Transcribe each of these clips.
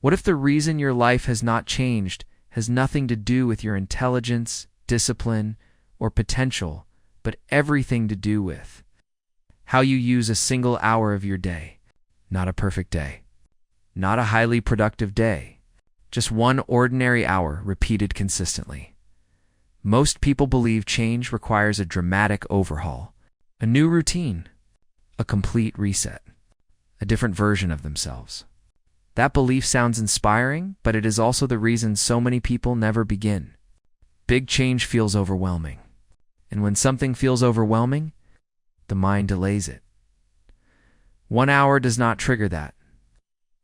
What if the reason your life has not changed has nothing to do with your intelligence, discipline, or potential, but everything to do with how you use a single hour of your day? Not a perfect day, not a highly productive day, just one ordinary hour repeated consistently. Most people believe change requires a dramatic overhaul, a new routine, a complete reset, a different version of themselves. That belief sounds inspiring, but it is also the reason so many people never begin. Big change feels overwhelming. And when something feels overwhelming, the mind delays it. 1 hour does not trigger that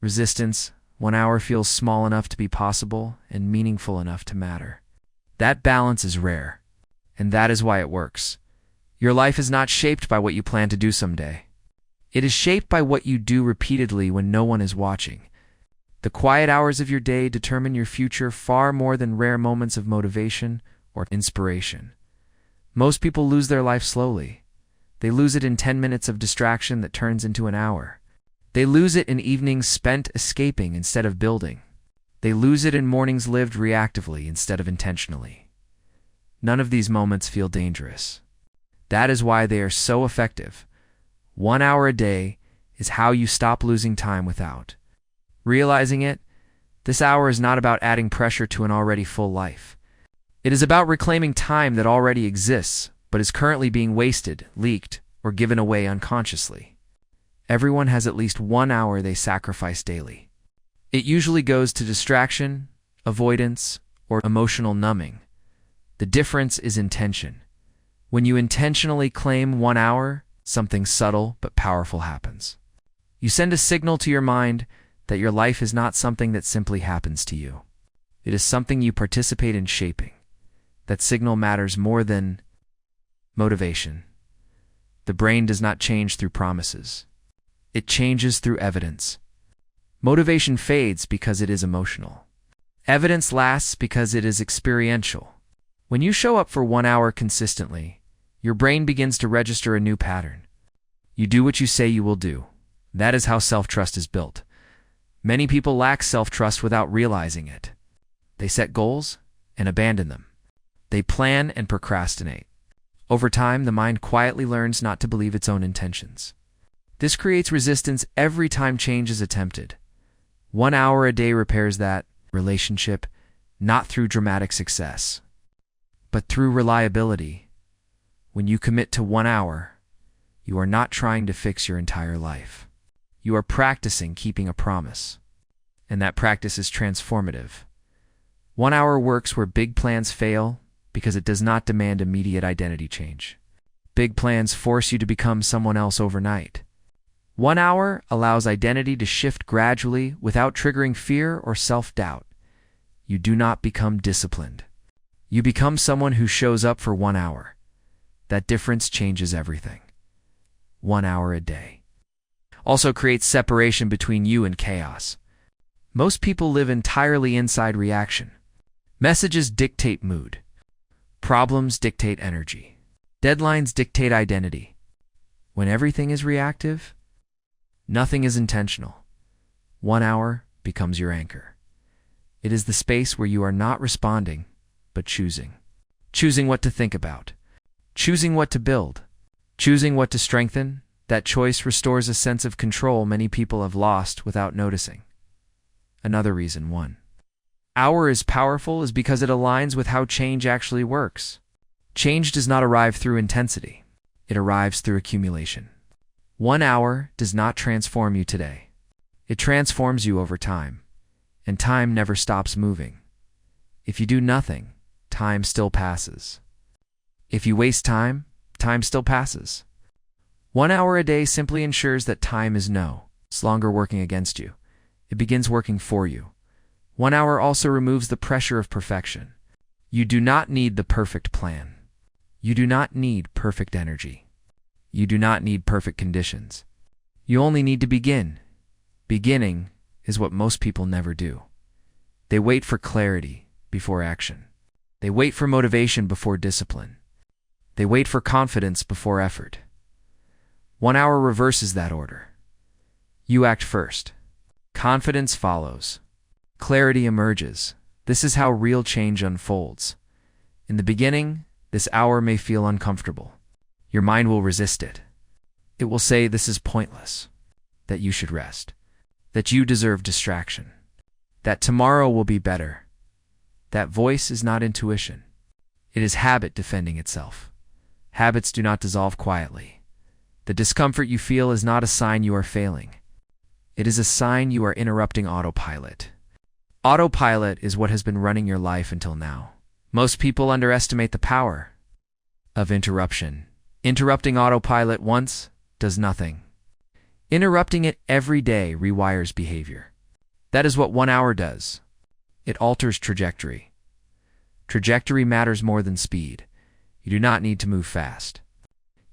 resistance. 1 hour feels small enough to be possible and meaningful enough to matter. That balance is rare, and that is why it works. Your life is not shaped by what you plan to do someday. It is shaped by what you do repeatedly when no one is watching. The quiet hours of your day determine your future far more than rare moments of motivation or inspiration. Most people lose their life slowly. They lose it in 10 minutes of distraction that turns into an hour. They lose it in evenings spent escaping instead of building. They lose it in mornings lived reactively instead of intentionally. None of these moments feel dangerous. That is why they are so effective. 1 hour a day is how you stop losing time without realizing it. This hour is not about adding pressure to an already full life. It is about reclaiming time that already exists, but is currently being wasted, leaked, or given away unconsciously. Everyone has at least 1 hour they sacrifice daily. It usually goes to distraction, avoidance, or emotional numbing. The difference is intention. When you intentionally claim 1 hour, something subtle but powerful happens. You send a signal to your mind that your life is not something that simply happens to you. It is something you participate in shaping. That signal matters more than motivation. The brain does not change through promises. It changes through evidence. Motivation fades because it is emotional. Evidence lasts because it is experiential. When you show up for 1 hour consistently, your brain begins to register a new pattern. You do what you say you will do. That is how self-trust is built. Many people lack self-trust without realizing it. They set goals and abandon them. They plan and procrastinate. Over time, the mind quietly learns not to believe its own intentions. This creates resistance every time change is attempted. 1 hour a day repairs that relationship, not through dramatic success, but through reliability. When you commit to 1 hour, you are not trying to fix your entire life. You are practicing keeping a promise, and that practice is transformative. 1 hour works where big plans fail because it does not demand immediate identity change. Big plans force you to become someone else overnight. 1 hour allows identity to shift gradually without triggering fear or self-doubt. You do not become disciplined. You become someone who shows up for 1 hour. That difference changes everything. 1 hour a day also creates separation between you and chaos. Most people live entirely inside reaction. Messages dictate mood. Problems dictate energy. Deadlines dictate identity. When everything is reactive, nothing is intentional. 1 hour becomes your anchor. It is the space where you are not responding, but choosing. Choosing what to think about. Choosing what to build. Choosing what to strengthen. That choice restores a sense of control many people have lost without noticing. Another reason 1 hour is powerful is because it aligns with how change actually works. Change does not arrive through intensity. It arrives through accumulation. 1 hour does not transform you today. It transforms you over time, and time never stops moving. If you do nothing, time still passes. If you waste time, time still passes. 1 hour a day simply ensures that time is no longer working against you. It begins working for you. 1 hour also removes the pressure of perfection. You do not need the perfect plan. You do not need perfect energy. You do not need perfect conditions. You only need to begin. Beginning is what most people never do. They wait for clarity before action. They wait for motivation before discipline. They wait for confidence before effort. 1 hour reverses that order. You act first. Confidence follows. Clarity emerges. This is how real change unfolds. In the beginning, this hour may feel uncomfortable. Your mind will resist it. It will say this is pointless, that you should rest, that you deserve distraction, that tomorrow will be better. That voice is not intuition. It is habit defending itself. Habits do not dissolve quietly. The discomfort you feel is not a sign you are failing. It is a sign you are interrupting autopilot. Autopilot is what has been running your life until now. Most people underestimate the power of interruption. Interrupting autopilot once does nothing. Interrupting it every day rewires behavior. That is what 1 hour does. It alters trajectory. Trajectory matters more than speed. You do not need to move fast.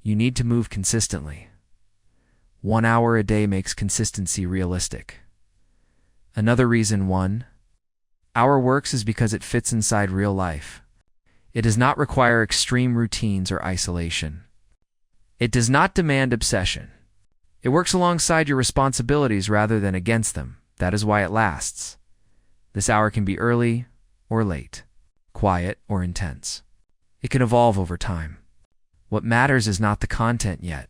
You need to move consistently. 1 hour a day makes consistency realistic. Another reason 1 hour works is because it fits inside real life. It does not require extreme routines or isolation. It does not demand obsession. It works alongside your responsibilities rather than against them. That is why it lasts. This hour can be early or late, quiet or intense. It can evolve over time. What matters is not the content yet.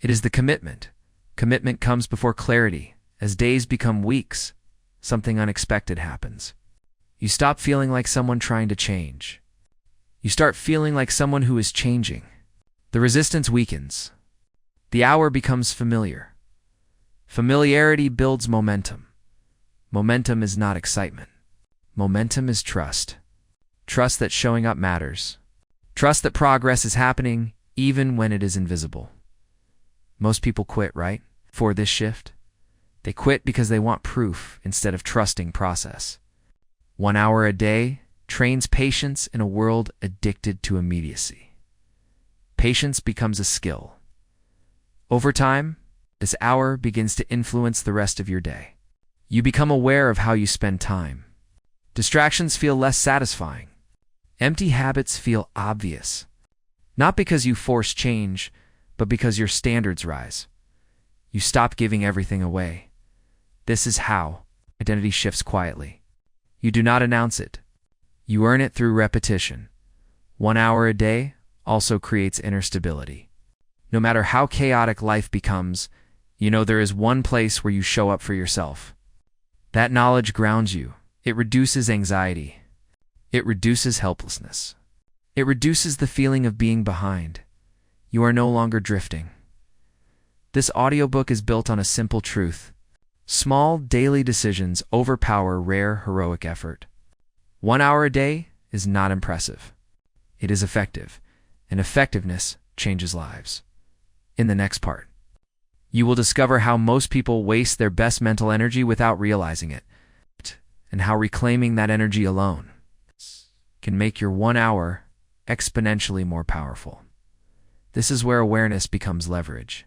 It is the commitment. Commitment comes before clarity. As days become weeks, something unexpected happens. You stop feeling like someone trying to change. You start feeling like someone who is changing. The resistance weakens. The hour becomes familiar. Familiarity builds momentum. Momentum is not excitement. Momentum is trust. Trust that showing up matters. Trust that progress is happening even when it is invisible. Most people quit, right? For this shift. They quit because they want proof instead of trusting process. 1 hour a day trains patience in a world addicted to immediacy. Patience becomes a skill. Over time, this hour begins to influence the rest of your day. You become aware of how you spend time. Distractions feel less satisfying. Empty habits feel obvious. Not because you force change, but because your standards rise. You stop giving everything away. This is how identity shifts quietly. You do not announce it. You earn it through repetition. 1 hour a day also creates inner stability. No matter how chaotic life becomes, you know there is one place where you show up for yourself. That knowledge grounds you. It reduces anxiety. It reduces helplessness. It reduces the feeling of being behind. You are no longer drifting. This audiobook is built on a simple truth. Small, daily decisions overpower rare, heroic effort. 1 hour a day is not impressive. It is effective, and effectiveness changes lives. In the next part, you will discover how most people waste their best mental energy without realizing it, and how reclaiming that energy alone can make your 1 hour exponentially more powerful. This is where awareness becomes leverage.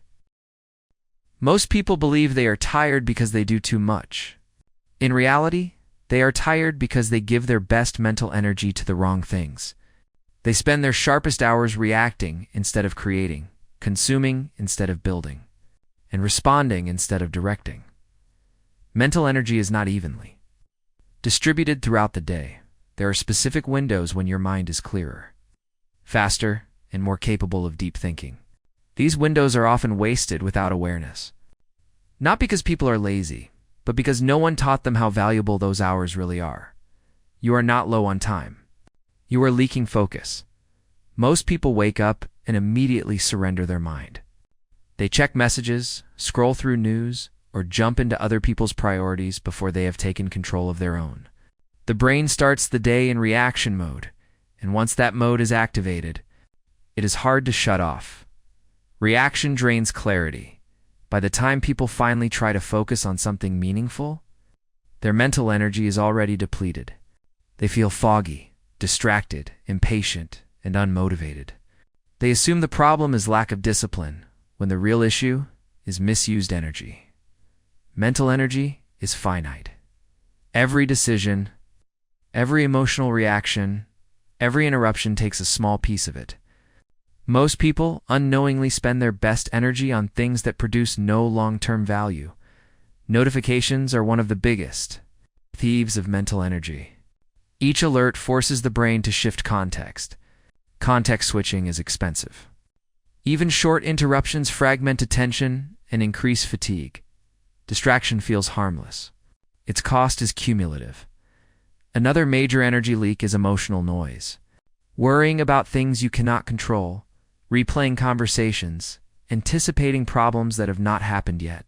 Most people believe they are tired because they do too much. In reality, they are tired because they give their best mental energy to the wrong things. They spend their sharpest hours reacting instead of creating, consuming instead of building, and responding instead of directing. Mental energy is not evenly distributed throughout the day. There are specific windows when your mind is clearer, faster, and more capable of deep thinking. These windows are often wasted without awareness. Not because people are lazy, but because no one taught them how valuable those hours really are. You are not low on time. You are leaking focus. Most people wake up and immediately surrender their mind. They check messages, scroll through news, or jump into other people's priorities before they have taken control of their own. The brain starts the day in reaction mode, and once that mode is activated, it is hard to shut off. Reaction drains clarity. By the time people finally try to focus on something meaningful, their mental energy is already depleted. They feel foggy, distracted, impatient, and unmotivated. They assume the problem is lack of discipline, when the real issue is misused energy. Mental energy is finite. Every decision, every emotional reaction, every interruption takes a small piece of it. Most people unknowingly spend their best energy on things that produce no long-term value. Notifications are one of the biggest. Thieves of mental energy. Each alert forces the brain to shift context. Context switching is expensive. Even short interruptions fragment attention and increase fatigue. Distraction feels harmless. Its cost is cumulative. Another major energy leak is emotional noise. Worrying about things you cannot control, replaying conversations, anticipating problems that have not happened yet.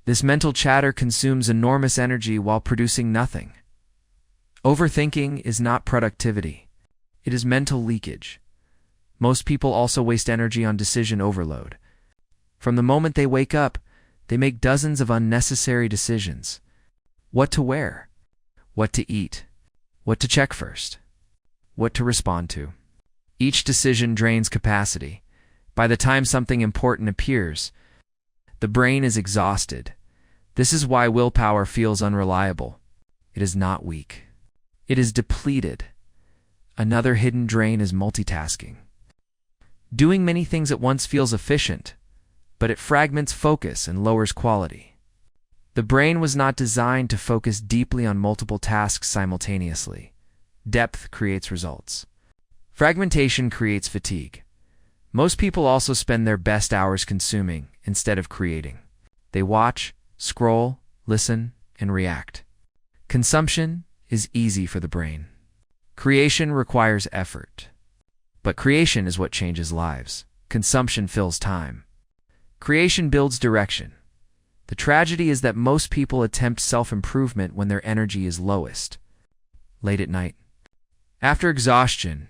This mental chatter consumes enormous energy while producing nothing. Overthinking is not productivity. It is mental leakage. Most people also waste energy on decision overload. From the moment they wake up, they make dozens of unnecessary decisions. What to wear, what to eat, what to check first, what to respond to. Each decision drains capacity. By the time something important appears, the brain is exhausted. This is why willpower feels unreliable. It is not weak. It is depleted. Another hidden drain is multitasking. Doing many things at once feels efficient, but it fragments focus and lowers quality. The brain was not designed to focus deeply on multiple tasks simultaneously. Depth creates results. Fragmentation creates fatigue. Most people also spend their best hours consuming instead of creating. They watch, scroll, listen, and react. Consumption is easy for the brain. Creation requires effort. But creation is what changes lives. Consumption fills time. Creation builds direction. The tragedy is that most people attempt self-improvement when their energy is lowest. Late at night. After exhaustion.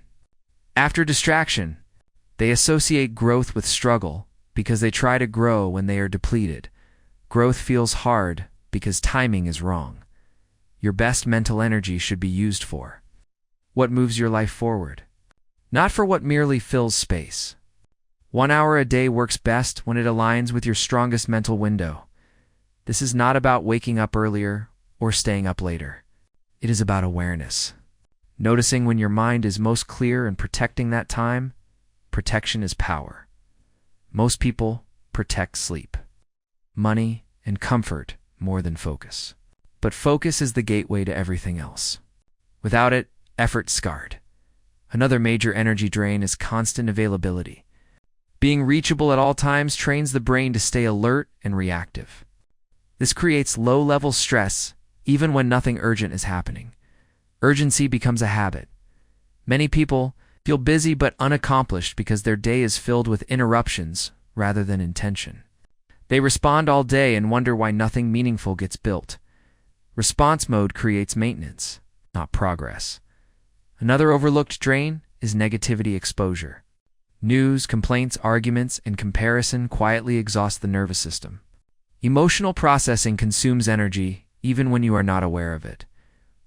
After distraction. They associate growth with struggle because they try to grow when they are depleted. Growth feels hard because timing is wrong. Your best mental energy should be used for what moves your life forward, not for what merely fills space. 1 hour a day works best when it aligns with your strongest mental window. This is not about waking up earlier or staying up later. It is about awareness. Noticing when your mind is most clear and protecting that time. Protection is power. Most people protect sleep, money, and comfort more than focus. But focus is the gateway to everything else. Without it, effort's scarred. Another major energy drain is constant availability. Being reachable at all times trains the brain to stay alert and reactive. This creates low-level stress even when nothing urgent is happening. Urgency becomes a habit. Many people feel busy but unaccomplished because their day is filled with interruptions rather than intention. They respond all day and wonder why nothing meaningful gets built. Response mode creates maintenance, not progress. Another overlooked drain is negativity exposure. News, complaints, arguments, and comparison quietly exhaust the nervous system. Emotional processing consumes energy even when you are not aware of it.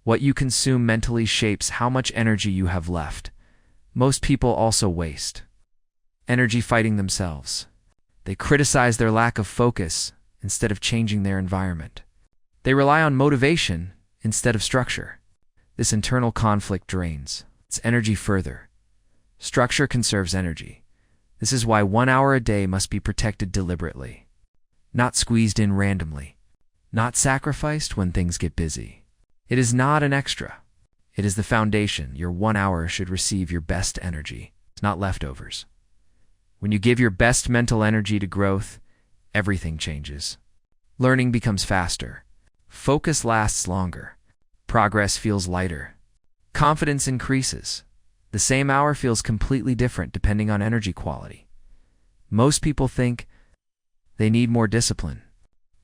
What you consume mentally shapes how much energy you have left. Most people also waste energy fighting themselves. They criticize their lack of focus instead of changing their environment. They rely on motivation instead of structure. This internal conflict drains its energy further. Structure conserves energy. This is why 1 hour a day must be protected deliberately, not squeezed in randomly, not sacrificed when things get busy. It is not an extra. It is the foundation. Your 1 hour should receive your best energy, not leftovers. When you give your best mental energy to growth, everything changes. Learning becomes faster. Focus lasts longer. Progress feels lighter. Confidence increases. The same hour feels completely different depending on energy quality. Most people think they need more discipline.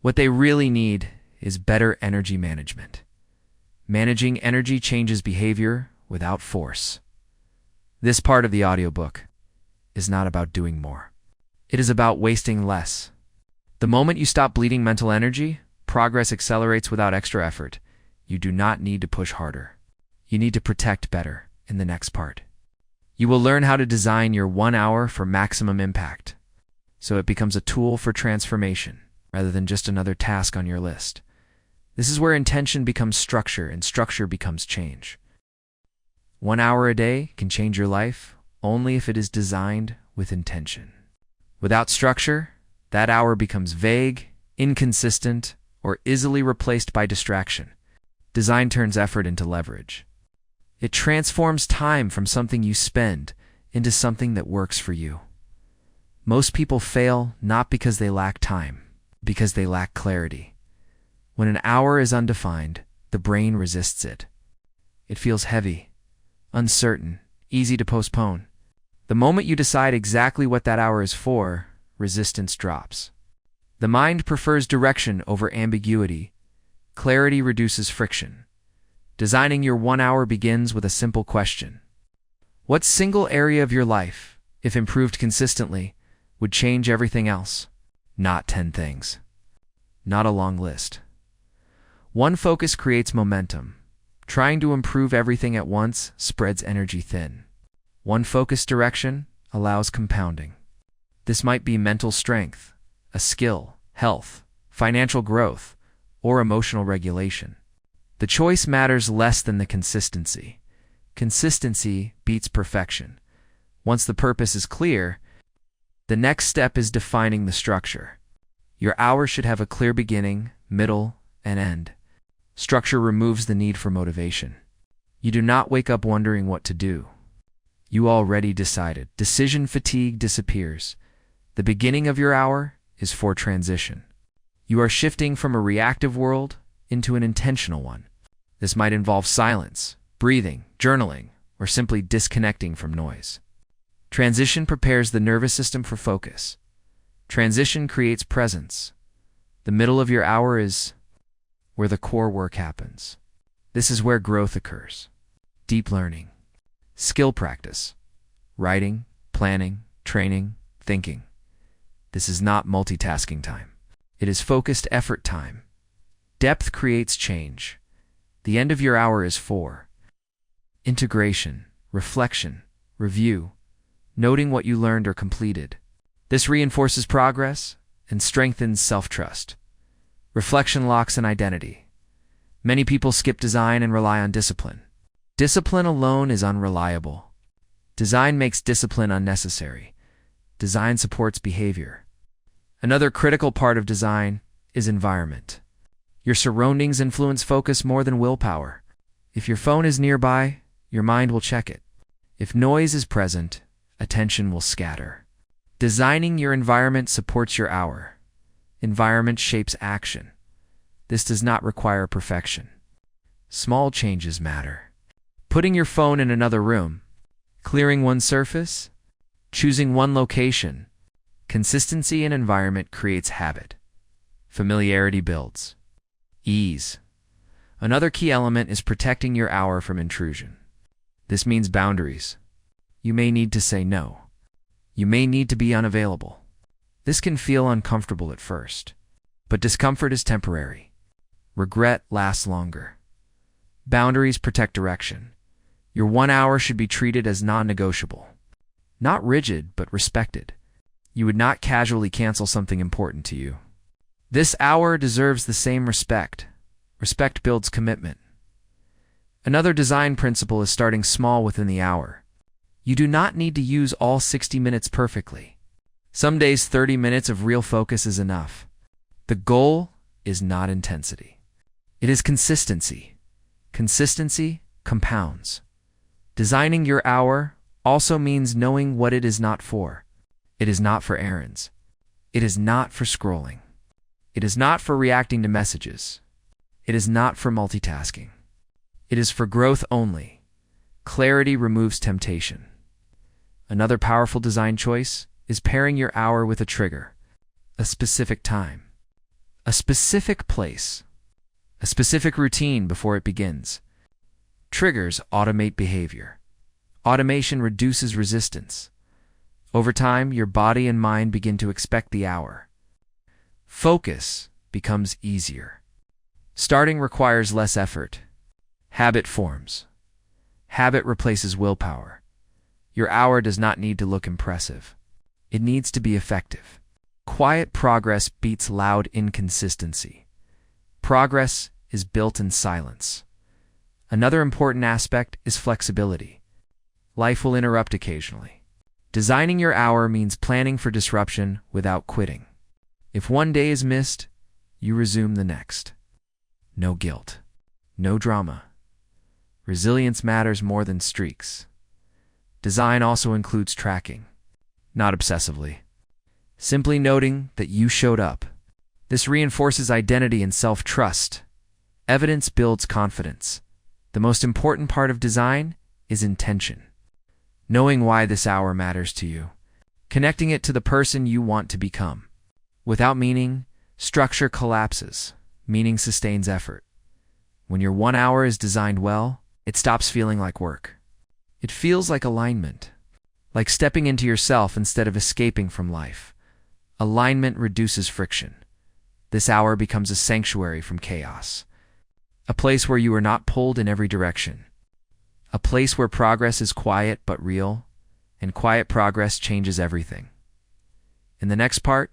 What they really need is better energy management. Managing energy changes behavior without force. This part of the audiobook is not about doing more. It is about wasting less. The moment you stop bleeding mental energy, progress accelerates without extra effort. You do not need to push harder. You need to protect better in the next part. You will learn how to design your 1 hour for maximum impact, so it becomes a tool for transformation rather than just another task on your list. This is where intention becomes structure and structure becomes change. 1 hour a day can change your life only if it is designed with intention. Without structure, that hour becomes vague, inconsistent, or easily replaced by distraction. Design turns effort into leverage. It transforms time from something you spend into something that works for you. Most people fail not because they lack time, because they lack clarity. When an hour is undefined, the brain resists it. It feels heavy, uncertain, easy to postpone. The moment you decide exactly what that hour is for, resistance drops. The mind prefers direction over ambiguity. Clarity reduces friction. Designing your 1 hour begins with a simple question. What single area of your life, if improved consistently, would change everything else? Not 10 things. Not a long list. One focus creates momentum. Trying to improve everything at once spreads energy thin. One focused direction allows compounding. This might be mental strength, a skill, health, financial growth, or emotional regulation. The choice matters less than the consistency. Consistency beats perfection. Once the purpose is clear, the next step is defining the structure. Your hour should have a clear beginning, middle, and end. Structure removes the need for motivation. You do not wake up wondering what to do. You already decided. Decision fatigue disappears. The beginning of your hour is for transition. You are shifting from a reactive world into an intentional one. This might involve silence, breathing, journaling, or simply disconnecting from noise. Transition prepares the nervous system for focus. Transition creates presence. The middle of your hour is where the core work happens. This is where growth occurs. Deep learning, skill practice, writing, planning, training, thinking. This is not multitasking time. It is focused effort time. Depth creates change. The end of your hour is for integration, reflection, review, noting what you learned or completed. This reinforces progress and strengthens self-trust. Reflection locks an identity. Many people skip design and rely on discipline. Discipline alone is unreliable. Design makes discipline unnecessary. Design supports behavior. Another critical part of design is environment. Your surroundings influence focus more than willpower. If your phone is nearby, your mind will check it. If noise is present, attention will scatter. Designing your environment supports your hour. Environment shapes action. This does not require perfection. Small changes matter. Putting your phone in another room, clearing one surface, choosing one location. Consistency in environment creates habit. Familiarity builds ease. Another key element is protecting your hour from intrusion. This means boundaries. You may need to say no. You may need to be unavailable. This can feel uncomfortable at first, but discomfort is temporary. Regret lasts longer. Boundaries protect direction. Your 1 hour should be treated as non-negotiable. Not rigid, but respected. You would not casually cancel something important to you. This hour deserves the same respect. Respect builds commitment. Another design principle is starting small within the hour. You do not need to use all 60 minutes perfectly. Some days 30 minutes of real focus is enough. The goal is not intensity. It is consistency. Consistency compounds. Designing your hour also means knowing what it is not for. It is not for errands. It is not for scrolling. It is not for reacting to messages. It is not for multitasking. It is for growth only. Clarity removes temptation. Another powerful design choice is pairing your hour with a trigger, a specific time, a specific place, a specific routine before it begins. Triggers automate behavior. Automation reduces resistance. Over time, your body and mind begin to expect the hour. Focus becomes easier. Starting requires less effort. Habit forms. Habit replaces willpower. Your hour does not need to look impressive. It needs to be effective. Quiet progress beats loud inconsistency. Progress is built in silence. Another important aspect is flexibility. Life will interrupt occasionally. Designing your hour means planning for disruption without quitting. If one day is missed, you resume the next. No guilt. no drama. Resilience matters more than streaks. Design also includes tracking, not obsessively. Simply noting that you showed up. This reinforces identity and self-trust. Evidence builds confidence. The most important part of design is intention. Knowing why this hour matters to you. Connecting it to the person you want to become. Without meaning, structure collapses. Meaning sustains effort. When your 1 hour is designed well, it stops feeling like work. It feels like alignment. Like stepping into yourself instead of escaping from life. Alignment reduces friction. This hour becomes a sanctuary from chaos. A place where you are not pulled in every direction. A place where progress is quiet but real, and quiet progress changes everything. In the next part,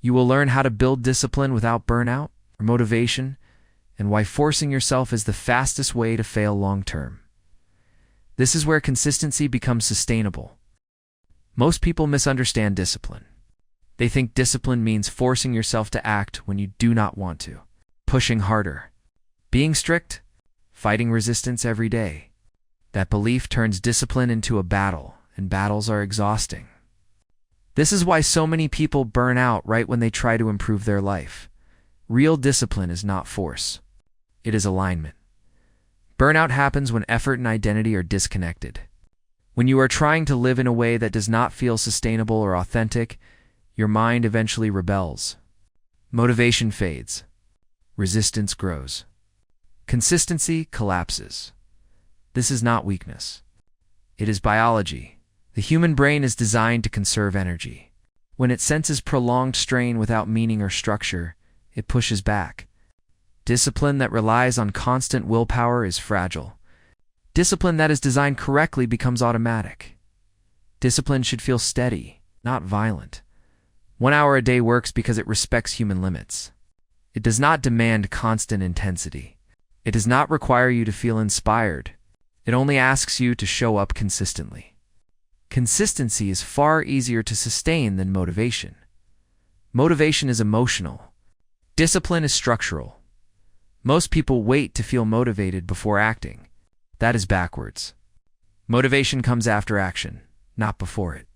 you will learn how to build discipline without burnout or motivation, and why forcing yourself is the fastest way to fail long-term. This is where consistency becomes sustainable. Most people misunderstand discipline. They think discipline means forcing yourself to act when you do not want to, pushing harder, being strict, fighting resistance every day. That belief turns discipline into a battle, and battles are exhausting. This is why so many people burn out right when they try to improve their life. Real discipline is not force. It is alignment. Burnout happens when effort and identity are disconnected. When you are trying to live in a way that does not feel sustainable or authentic, your mind eventually rebels. Motivation fades. Resistance grows. Consistency collapses. This is not weakness. It is biology. The human brain is designed to conserve energy. When it senses prolonged strain without meaning or structure, it pushes back. Discipline that relies on constant willpower is fragile. Discipline that is designed correctly becomes automatic. Discipline should feel steady, not violent. 1 hour a day works because it respects human limits. It does not demand constant intensity. It does not require you to feel inspired. It only asks you to show up consistently. Consistency is far easier to sustain than motivation. Motivation is emotional. Discipline is structural. Most people wait to feel motivated before acting. That is backwards. Motivation comes after action, not before it.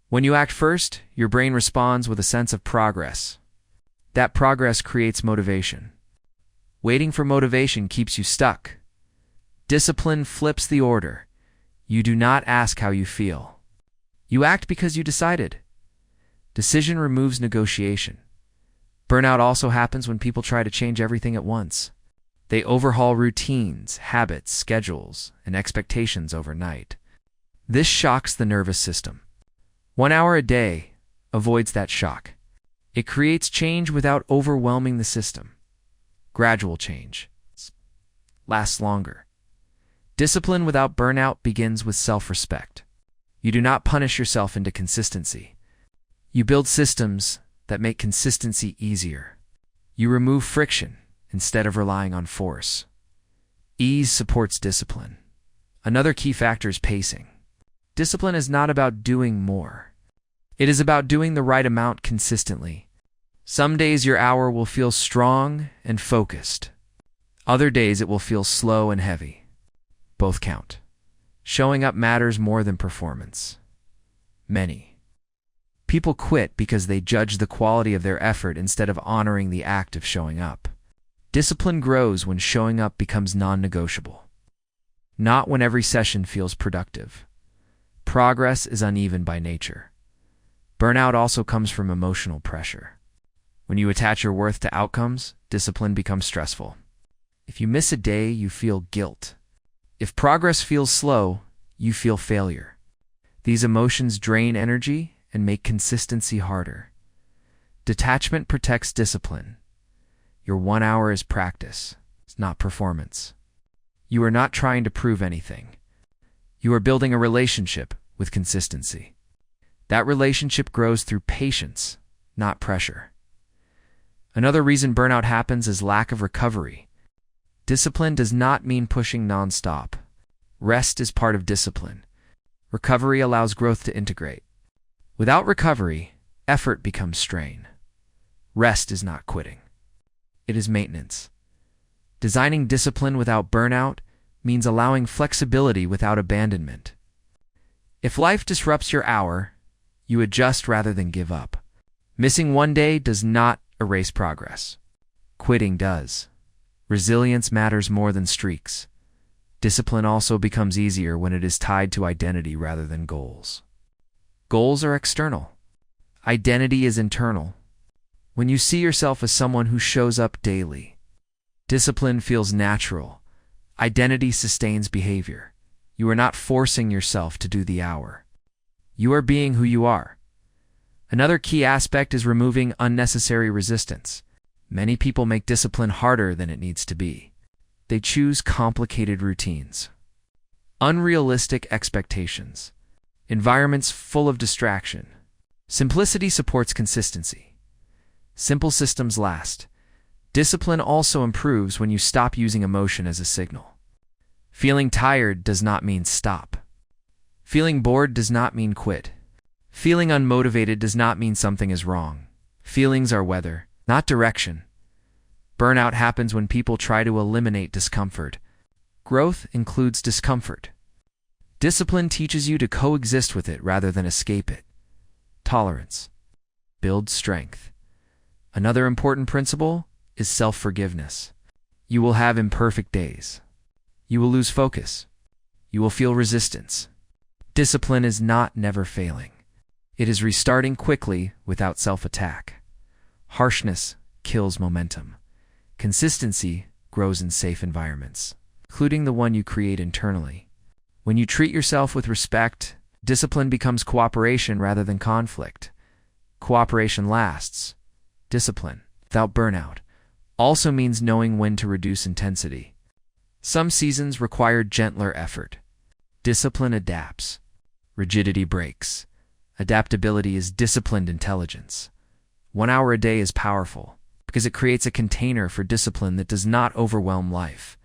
When you act first, your brain responds with a sense of progress. That progress creates motivation. Waiting for motivation keeps you stuck. Discipline flips the order. You do not ask how you feel. You act because you decided. Decision removes negotiation. Burnout also happens when people try to change everything at once. They overhaul routines, habits, schedules, and expectations overnight. This shocks the nervous system. 1 hour a day avoids that shock. It creates change without overwhelming the system. Gradual change lasts longer. Discipline without burnout begins with self-respect. You do not punish yourself into consistency. You build systems that make consistency easier. You remove friction instead of relying on force. Ease supports discipline. Another key factor is pacing. Discipline is not about doing more. It is about doing the right amount consistently. Some days your hour will feel strong and focused. Other days it will feel slow and heavy. Both count. Showing up matters more than performance. Many people quit because they judge the quality of their effort instead of honoring the act of showing up. Discipline grows when showing up becomes non-negotiable. Not when every session feels productive. Progress is uneven by nature. Burnout also comes from emotional pressure. When you attach your worth to outcomes, discipline becomes stressful. If you miss a day, you feel guilt. If progress feels slow, you feel failure. These emotions drain energy and make consistency harder. Detachment protects discipline. Your 1 hour is practice, it's not performance. You are not trying to prove anything. You are building a relationship with consistency. That relationship grows through patience, not pressure. Another reason burnout happens is lack of recovery. Discipline does not mean pushing nonstop. Rest is part of discipline. Recovery allows growth to integrate. Without recovery, effort becomes strain. Rest is not quitting. It is maintenance. Designing discipline without burnout means allowing flexibility without abandonment. If life disrupts your hour, you adjust rather than give up. Missing one day does not erase progress. Quitting does. Resilience matters more than streaks. Discipline also becomes easier when it is tied to identity rather than goals. Goals are external. Identity is internal. When you see yourself as someone who shows up daily, discipline feels natural. Identity sustains behavior. You are not forcing yourself to do the hour. You are being who you are. Another key aspect is removing unnecessary resistance. Many people make discipline harder than it needs to be. They choose complicated routines, unrealistic expectations, environments full of distraction. Simplicity supports consistency. Simple systems last. Discipline also improves when you stop using emotion as a signal. Feeling tired does not mean stop. Feeling bored does not mean quit. Feeling unmotivated does not mean something is wrong. Feelings are weather, not direction. Burnout happens when people try to eliminate discomfort. Growth includes discomfort. Discipline teaches you to coexist with it rather than escape it. Tolerance builds strength. Another important principle is self-forgiveness. You will have imperfect days. You will lose focus. You will feel resistance. Discipline is not never failing. It is restarting quickly without self-attack. Harshness kills momentum. Consistency grows in safe environments, including the one you create internally. When you treat yourself with respect, discipline becomes cooperation rather than conflict. Cooperation lasts. Discipline, without burnout, also means knowing when to reduce intensity. Some seasons require gentler effort. Discipline adapts. Rigidity breaks. Adaptability is disciplined intelligence. 1 hour a day is powerful because it creates a container for discipline that does not overwhelm life.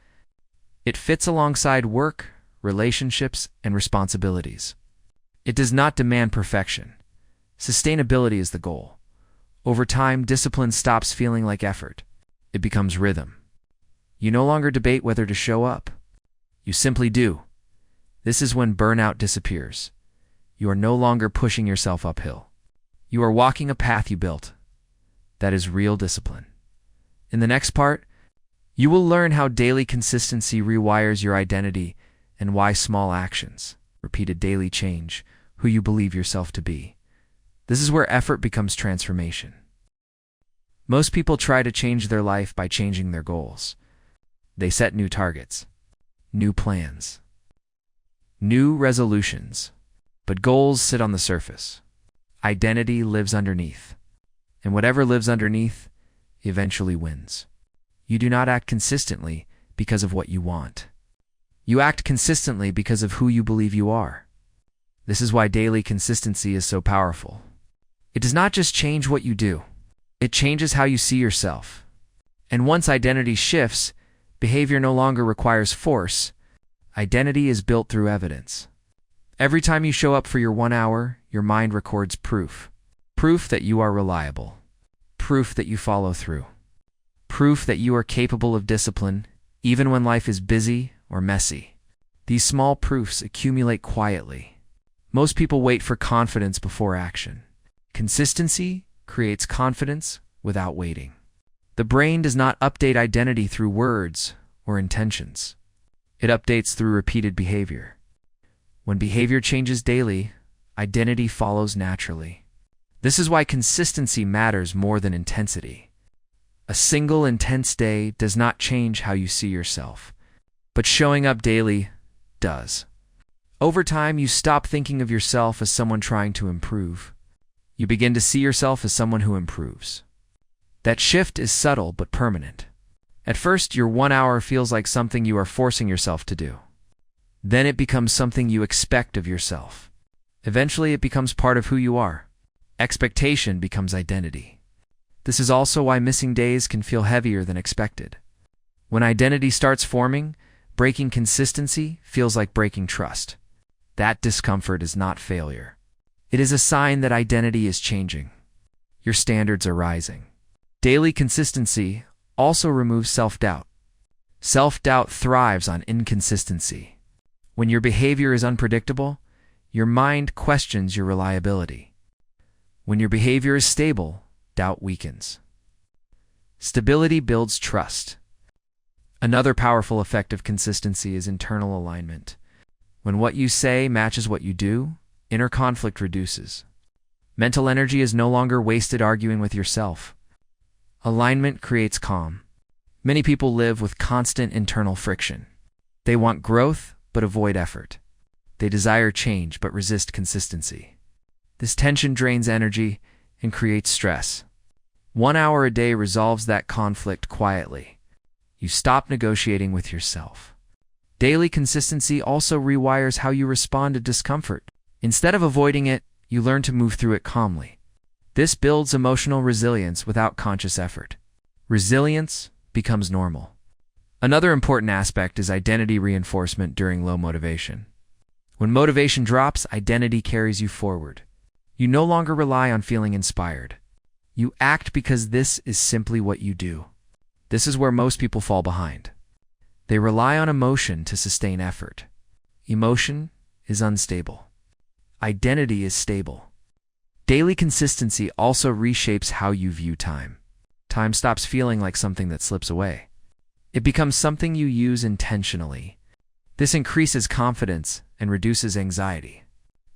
It fits alongside work, relationships, and responsibilities. It does not demand perfection. Sustainability is the goal. Over time, discipline stops feeling like effort. It becomes rhythm. You no longer debate whether to show up. You simply do. This is when burnout disappears. You are no longer pushing yourself uphill. You are walking a path you built. That is real discipline. In the next part, you will learn how daily consistency rewires your identity and why small actions, repeated daily change who you believe yourself to be. This is where effort becomes transformation. Most people try to change their life by changing their goals. They set new targets, new plans, new resolutions. But goals sit on the surface. Identity lives underneath. And whatever lives underneath eventually wins. You do not act consistently because of what you want. You act consistently because of who you believe you are. This is why daily consistency is so powerful. It does not just change what you do. It changes how you see yourself. And once identity shifts, behavior no longer requires force. Identity is built through evidence. Every time you show up for your 1 hour, your mind records proof. Proof that you are reliable. Proof that you follow through. Proof that you are capable of discipline, even when life is busy or messy. These small proofs accumulate quietly. Most people wait for confidence before action. Consistency creates confidence without waiting. The brain does not update identity through words or intentions. It updates through repeated behavior. When behavior changes daily, identity follows naturally. This is why consistency matters more than intensity. A single intense day does not change how you see yourself, but showing up daily does. Over time, you stop thinking of yourself as someone trying to improve. You begin to see yourself as someone who improves. That shift is subtle but permanent. At first, your 1 hour feels like something you are forcing yourself to do. Then it becomes something you expect of yourself. Eventually, it becomes part of who you are. Expectation becomes identity. This is also why missing days can feel heavier than expected. When identity starts forming, breaking consistency feels like breaking trust. That discomfort is not failure. It is a sign that identity is changing. Your standards are rising. Daily consistency also removes self-doubt. Self-doubt thrives on inconsistency. When your behavior is unpredictable, your mind questions your reliability. When your behavior is stable, doubt weakens. Stability builds trust. Another powerful effect of consistency is internal alignment. When what you say matches what you do, inner conflict reduces. Mental energy is no longer wasted arguing with yourself. Alignment creates calm. Many people live with constant internal friction. They want growth, but avoid effort. They desire change, but resist consistency. This tension drains energy and creates stress. 1 hour a day resolves that conflict quietly. You stop negotiating with yourself. Daily consistency also rewires how you respond to discomfort. Instead of avoiding it, you learn to move through it calmly. This builds emotional resilience without conscious effort. Resilience becomes normal. Another important aspect is identity reinforcement during low motivation. When motivation drops, identity carries you forward. You no longer rely on feeling inspired. You act because this is simply what you do. This is where most people fall behind. They rely on emotion to sustain effort. Emotion is unstable. Identity is stable. Daily consistency also reshapes how you view time. Time stops feeling like something that slips away. It becomes something you use intentionally. This increases confidence and reduces anxiety.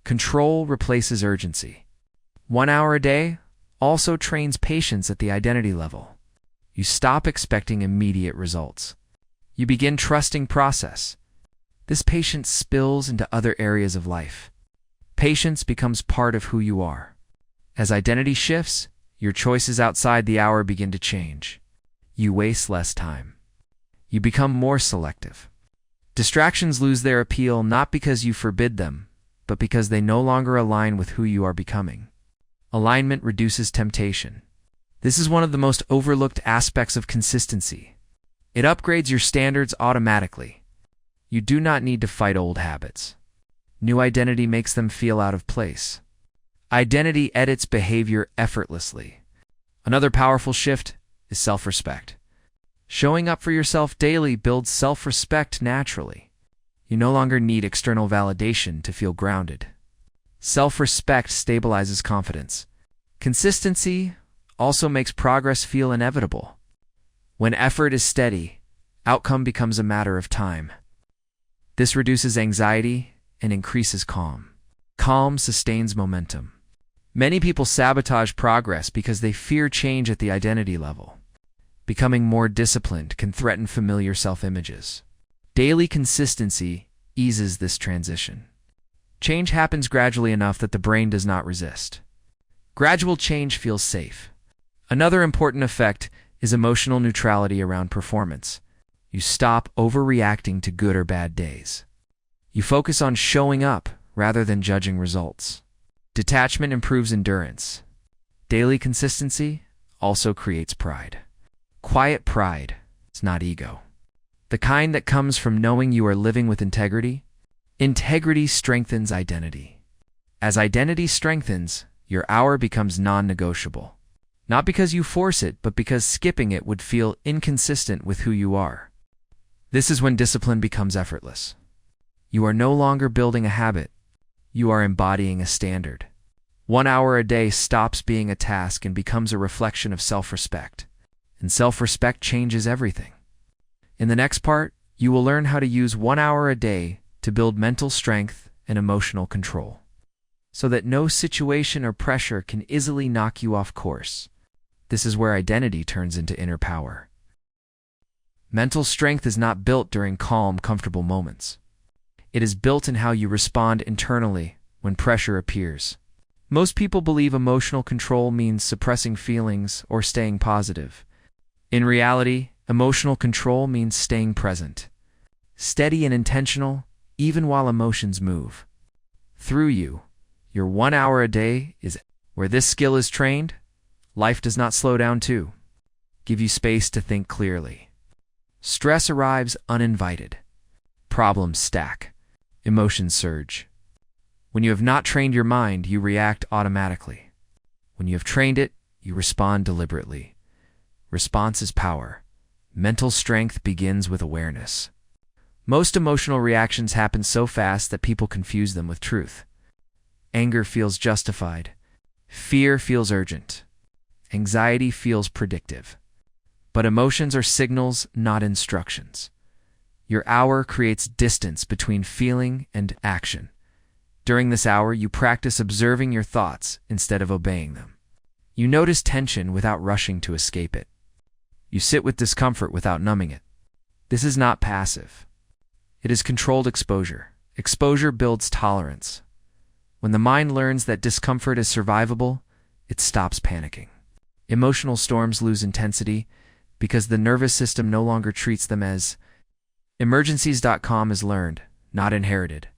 Control replaces urgency. 1 hour a day also trains patience at the identity level. You stop expecting immediate results. You begin trusting process. This patience spills into other areas of life. Patience becomes part of who you are. As identity shifts, your choices outside the hour begin to change. You waste less time. You become more selective. Distractions lose their appeal not because you forbid them, but because they no longer align with who you are becoming. Alignment reduces temptation. This is one of the most overlooked aspects of consistency. It upgrades your standards automatically. You do not need to fight old habits. New identity makes them feel out of place. Identity edits behavior effortlessly. Another powerful shift is self-respect. Showing up for yourself daily builds self-respect naturally. You no longer need external validation to feel grounded. Self-respect stabilizes confidence. Consistency also makes progress feel inevitable. When effort is steady, outcome becomes a matter of time. This reduces anxiety and increases calm. Calm sustains momentum. Many people sabotage progress because they fear change at the identity level. Becoming more disciplined can threaten familiar self-images. Daily consistency eases this transition. Change happens gradually enough that the brain does not resist. Gradual change feels safe. Another important effect is emotional neutrality around performance. You stop overreacting to good or bad days. You focus on showing up rather than judging results. Detachment improves endurance. Daily consistency also creates pride. Quiet pride, it's not ego. The kind that comes from knowing you are living with integrity. Integrity strengthens identity. As identity strengthens, your hour becomes non-negotiable. Not because you force it, but because skipping it would feel inconsistent with who you are. This is when discipline becomes effortless. You are no longer building a habit. You are embodying a standard. 1 hour a day stops being a task and becomes a reflection of self-respect. And self-respect changes everything. In the next part, you will learn how to use 1 hour a day to build mental strength and emotional control, so that no situation or pressure can easily knock you off course. This is where identity turns into inner power. Mental strength is not built during calm, comfortable moments. It is built in how you respond internally when pressure appears. Most people believe emotional control means suppressing feelings or staying positive. In reality, emotional control means staying present, steady and intentional, even while emotions move. Through you, your 1 hour a day is where this skill is trained. Life does not slow down too. Give you space to think clearly. Stress arrives uninvited. Problems stack. Emotions surge. When you have not trained your mind, you react automatically. When you have trained it, you respond deliberately. Response is power. Mental strength begins with awareness. Most emotional reactions happen so fast that people confuse them with truth. Anger feels justified. Fear feels urgent. Anxiety feels predictive. But emotions are signals, not instructions. Your hour creates distance between feeling and action. During this hour, you practice observing your thoughts instead of obeying them. You notice tension without rushing to escape it. You sit with discomfort without numbing it. This is not passive. It is controlled exposure. Exposure builds tolerance. When the mind learns that discomfort is survivable, it stops panicking. Emotional storms lose intensity because the nervous system no longer treats them as emergencies.com is learned, not inherited.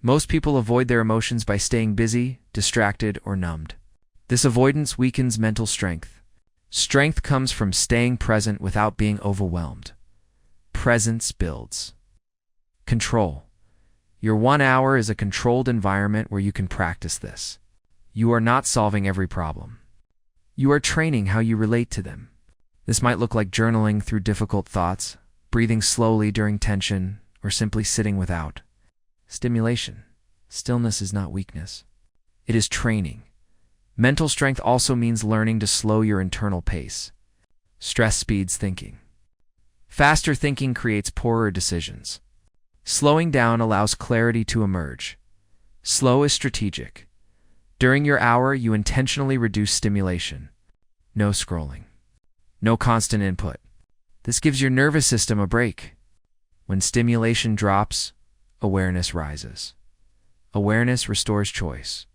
Most people avoid their emotions by staying busy, distracted, or numbed. This avoidance weakens mental strength. Strength comes from staying present without being overwhelmed. Presence builds. Control. Your 1 hour is a controlled environment where you can practice this. You are not solving every problem. You are training how you relate to them. This might look like journaling through difficult thoughts, breathing slowly during tension, or simply sitting without stimulation. Stillness is not weakness. It is training. Mental strength also means learning to slow your internal pace. Stress speeds thinking. Faster thinking creates poorer decisions. Slowing down allows clarity to emerge. Slow is strategic. During your hour, you intentionally reduce stimulation. No scrolling. No constant input. This gives your nervous system a break. When stimulation drops, awareness rises. Awareness restores choice.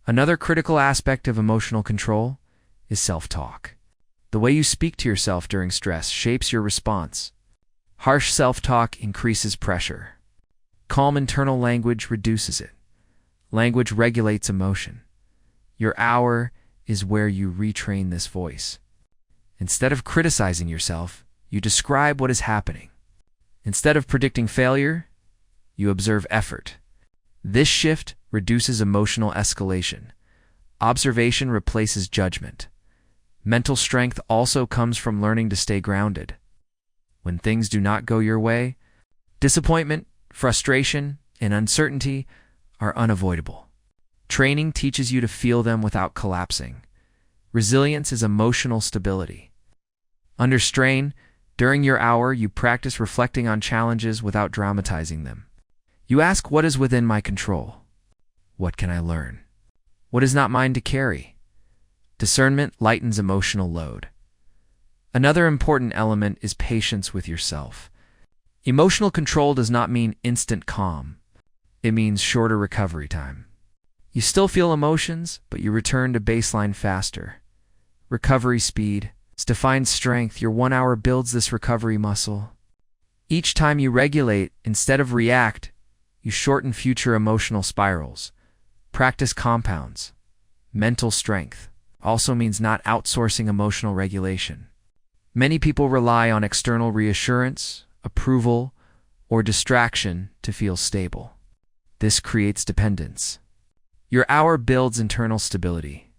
Another critical aspect of emotional control is self-talk. The way you speak to yourself during stress shapes your response. Harsh self-talk increases pressure. Calm internal language reduces it. Language regulates emotion. Your hour is where you retrain this voice. Instead of criticizing yourself, you describe what is happening. Instead of predicting failure, you observe effort. This shift reduces emotional escalation. Observation replaces judgment. Mental strength also comes from learning to stay grounded. When things do not go your way, disappointment, frustration, and uncertainty are unavoidable. Training teaches you to feel them without collapsing. Resilience is emotional stability. Under strain, during your hour, you practice reflecting on challenges without dramatizing them. You ask, what is within my control? What can I learn? What is not mine to carry? Discernment lightens emotional load. Another important element is patience with yourself. Emotional control does not mean instant calm. It means shorter recovery time. You still feel emotions, but you return to baseline faster. Recovery speed defines strength. Your 1 hour builds this recovery muscle. Each time you regulate instead of react, you shorten future emotional spirals. Practice compounds. Mental strength also means not outsourcing emotional regulation. Many people rely on external reassurance, approval, or distraction to feel stable. This creates dependence. Your hour builds internal stability.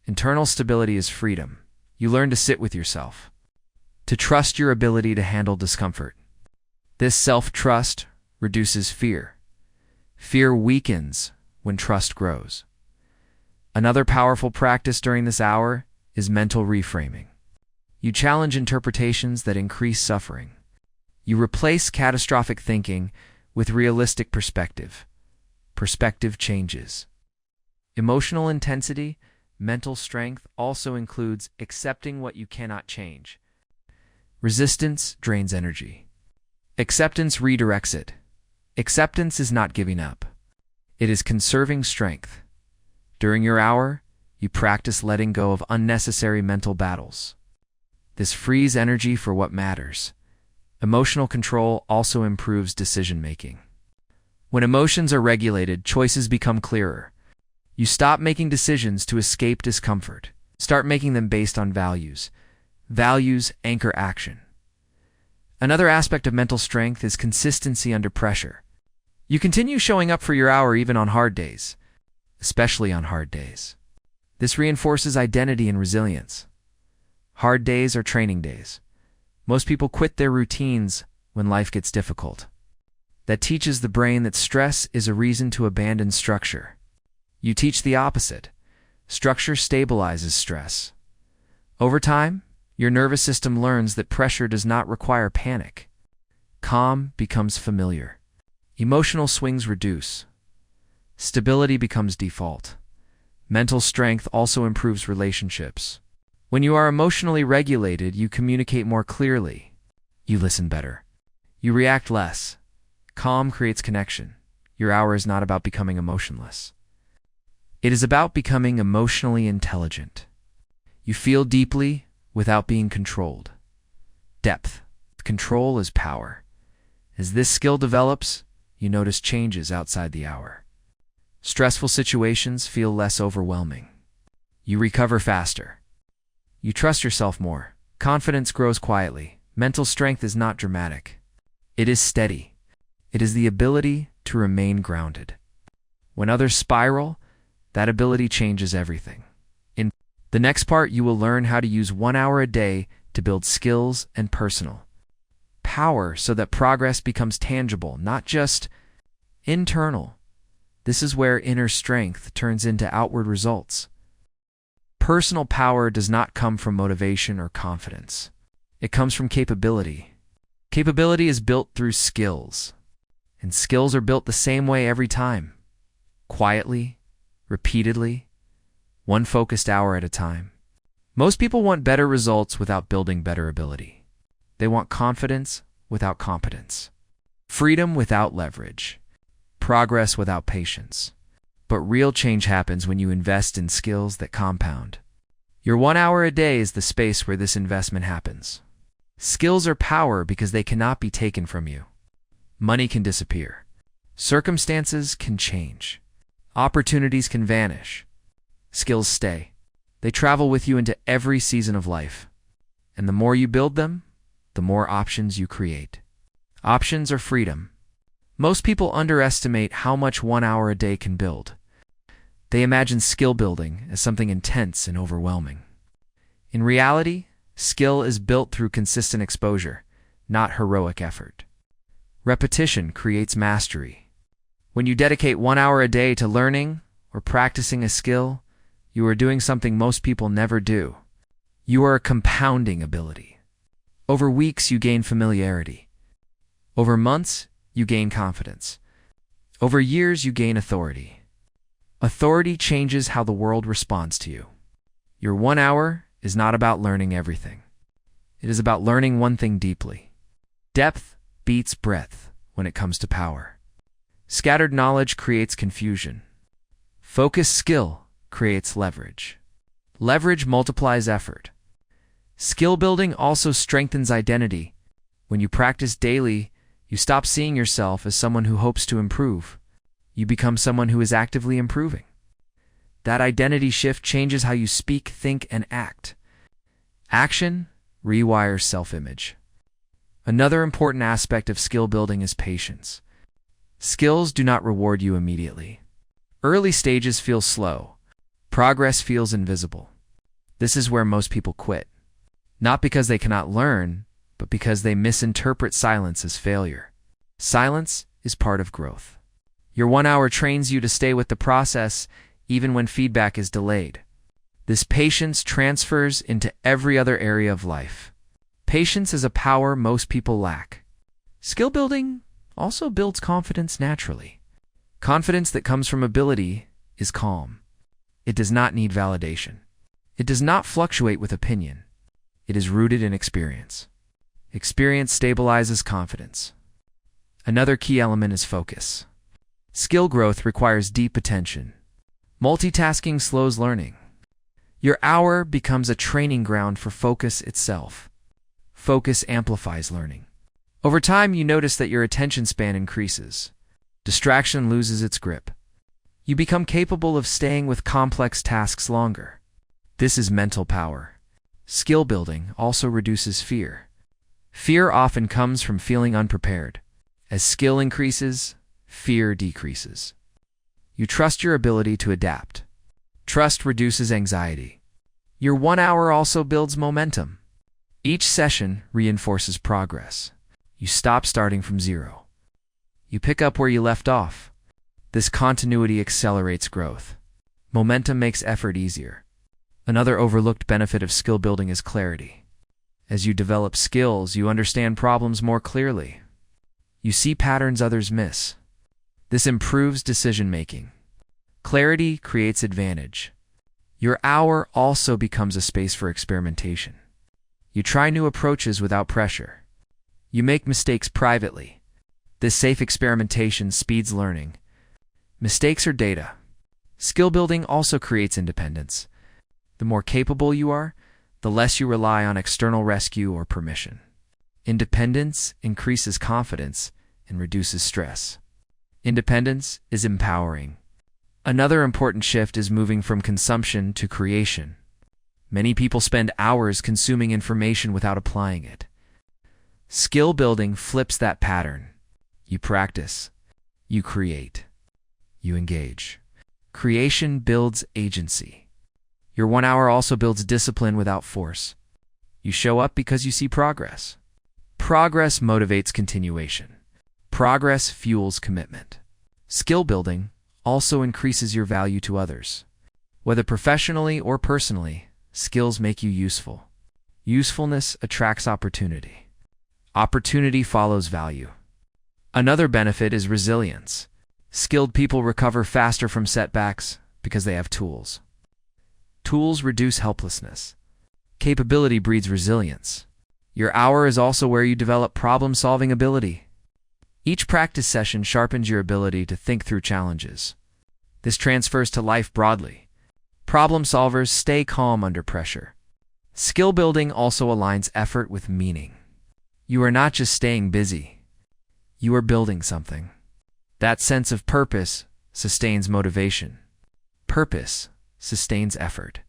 Internal stability is freedom. You learn to sit with yourself, to trust your ability to handle discomfort. This self-trust reduces fear. Fear weakens when trust grows. Another powerful practice during this hour is mental reframing. You challenge interpretations that increase suffering. You replace catastrophic thinking with realistic perspective. Perspective changes. Emotional intensity, mental strength also includes accepting what you cannot change. Resistance drains energy. Acceptance redirects it. Acceptance is not giving up. It is conserving strength. During your hour, you practice letting go of unnecessary mental battles. This frees energy for what matters. Emotional control also improves decision-making. When emotions are regulated, choices become clearer. You stop making decisions to escape discomfort. Start making them based on values. Values anchor action. Another aspect of mental strength is consistency under pressure. You continue showing up for your hour even on hard days, especially on hard days. This reinforces identity and resilience. Hard days are training days. Most people quit their routines when life gets difficult. That teaches the brain that stress is a reason to abandon structure. You teach the opposite. Structure stabilizes stress. Over time, your nervous system learns that pressure does not require panic. Calm becomes familiar. Emotional swings reduce. Stability becomes default. Mental strength also improves relationships. When you are emotionally regulated, you communicate more clearly. You listen better. You react less. Calm creates connection. Your hour is not about becoming emotionless. It is about becoming emotionally intelligent. You feel deeply without being controlled. Depth. Control is power. As this skill develops, you notice changes outside the hour. Stressful situations feel less overwhelming. You recover faster. You trust yourself more. Confidence grows quietly. Mental strength is not dramatic. It is steady. It is the ability to remain grounded. When others spiral, that ability changes everything. In the next part, you will learn how to use 1 hour a day to build skills and personal power so that progress becomes tangible, not just internal. This is where inner strength turns into outward results. Personal power does not come from motivation or confidence. It comes from capability. Capability is built through skills, and skills are built the same way every time. Quietly, repeatedly, one focused hour at a time. Most people want better results without building better ability. They want confidence without competence, freedom without leverage, progress without patience. But real change happens when you invest in skills that compound. Your 1 hour a day is the space where this investment happens. Skills are power because they cannot be taken from you. Money can disappear. Circumstances can change. Opportunities can vanish. Skills stay. They travel with you into every season of life. And the more you build them, the more options you create. Options are freedom. Most people underestimate how much 1 hour a day can build. They imagine skill building as something intense and overwhelming. In reality, skill is built through consistent exposure, not heroic effort. Repetition creates mastery. When you dedicate 1 hour a day to learning or practicing a skill, you are doing something most people never do. You are compounding ability. Over weeks, you gain familiarity. Over months, you gain confidence. Over years, you gain authority. Authority changes how the world responds to you. Your 1 hour is not about learning everything. It is about learning one thing deeply. Depth beats breadth when it comes to power. Scattered knowledge creates confusion. Focused skill creates leverage. Leverage multiplies effort. Skill building also strengthens identity. When you practice daily, you stop seeing yourself as someone who hopes to improve. You become someone who is actively improving. That identity shift changes how you speak, think, and act. Action rewires self-image. Another important aspect of skill building is patience. Skills do not reward you immediately. Early stages feel slow. Progress feels invisible. This is where most people quit. Not because they cannot learn, but because they misinterpret silence as failure. Silence is part of growth. Your 1 hour trains you to stay with the process even when feedback is delayed. This patience transfers into every other area of life. Patience is a power most people lack. Skill building also builds confidence naturally. Confidence that comes from ability is calm. It does not need validation. It does not fluctuate with opinion. It is rooted in experience. Experience stabilizes confidence. Another key element is focus. Skill growth requires deep attention. Multitasking slows learning. Your hour becomes a training ground for focus itself. Focus amplifies learning. Over time, you notice that your attention span increases. Distraction loses its grip. You become capable of staying with complex tasks longer. This is mental power. Skill building also reduces fear. Fear often comes from feeling unprepared. As skill increases, fear decreases. You trust your ability to adapt. Trust reduces anxiety. Your 1 hour also builds momentum. Each session reinforces progress. You stop starting from zero. You pick up where you left off. This continuity accelerates growth. Momentum makes effort easier. Another overlooked benefit of skill building is clarity. As you develop skills, you understand problems more clearly. You see patterns others miss. This improves decision-making. Clarity creates advantage. Your hour also becomes a space for experimentation. You try new approaches without pressure. You make mistakes privately. This safe experimentation speeds learning. Mistakes are data. Skill building also creates independence. The more capable you are, the less you rely on external rescue or permission. Independence increases confidence and reduces stress. Independence is empowering. Another important shift is moving from consumption to creation. Many people spend hours consuming information without applying it. Skill building flips that pattern. You practice. You create. You engage. Creation builds agency. Your 1 hour also builds discipline without force. You show up because you see progress. Progress motivates continuation. Progress fuels commitment. Skill building also increases your value to others. Whether professionally or personally, skills make you useful. Usefulness attracts opportunity. Opportunity follows value. Another benefit is resilience. Skilled people recover faster from setbacks because they have tools. Tools reduce helplessness. Capability breeds resilience. Your hour is also where you develop problem-solving ability. Each practice session sharpens your ability to think through challenges. This transfers to life broadly. Problem solvers stay calm under pressure. Skill building also aligns effort with meaning. You are not just staying busy. You are building something. That sense of purpose sustains motivation. Purpose sustains effort.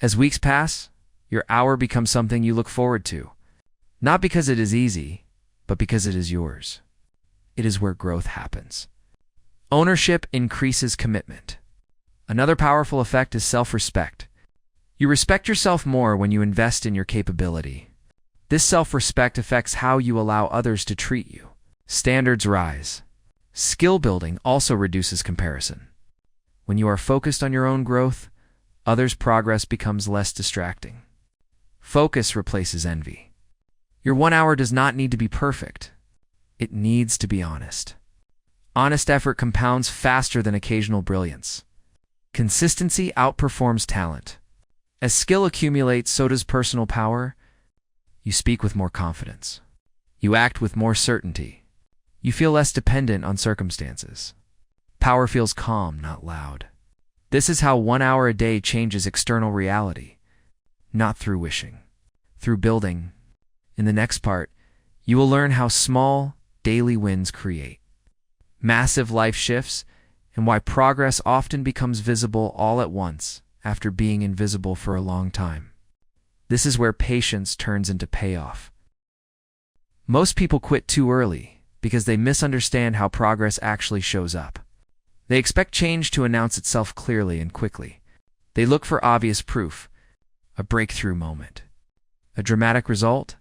As weeks pass, your hour becomes something you look forward to. Not because it is easy, but because it is yours. It is where growth happens. Ownership increases commitment. Another powerful effect is self-respect. You respect yourself more when you invest in your capability. This self-respect affects how you allow others to treat you. Standards rise. Skill building also reduces comparison. When you are focused on your own growth, others' progress becomes less distracting. Focus replaces envy. Your 1 hour does not need to be perfect. It needs to be honest. Honest effort compounds faster than occasional brilliance. Consistency outperforms talent. As skill accumulates, so does personal power. You speak with more confidence. You act with more certainty. You feel less dependent on circumstances. Power feels calm, not loud. This is how 1 hour a day changes external reality. Not through wishing, through building. In the next part, you will learn how small, daily wins create massive life shifts and why progress often becomes visible all at once after being invisible for a long time. This is where patience turns into payoff. Most people quit too early because they misunderstand how progress actually shows up. They expect change to announce itself clearly and quickly. They look for obvious proof, a breakthrough moment, a dramatic result.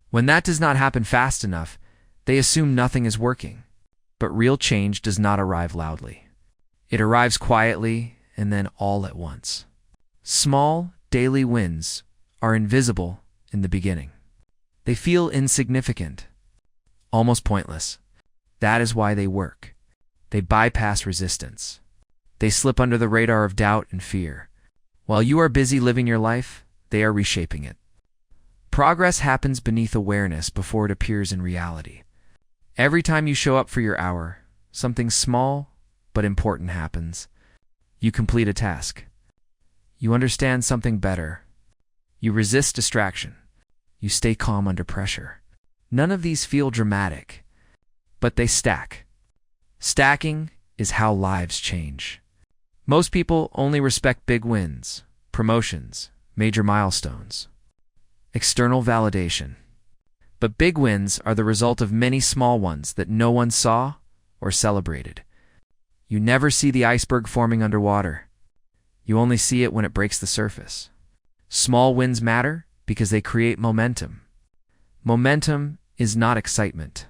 When that does not happen fast enough, they assume nothing is working. But real change does not arrive loudly. It arrives quietly and then all at once. Small, daily wins are invisible in the beginning. They feel insignificant, almost pointless. That is why they work. They bypass resistance. They slip under the radar of doubt and fear. While you are busy living your life, they are reshaping it. Progress happens beneath awareness before it appears in reality. Every time you show up for your hour, something small but important happens. You complete a task. You understand something better. You resist distraction. You stay calm under pressure. None of these feel dramatic, but they stack. Stacking is how lives change. Most people only respect big wins, promotions, major milestones, external validation. But big wins are the result of many small ones that no one saw or celebrated. You never see the iceberg forming underwater. You only see it when it breaks the surface. Small wins matter Because they create momentum. Momentum is not excitement.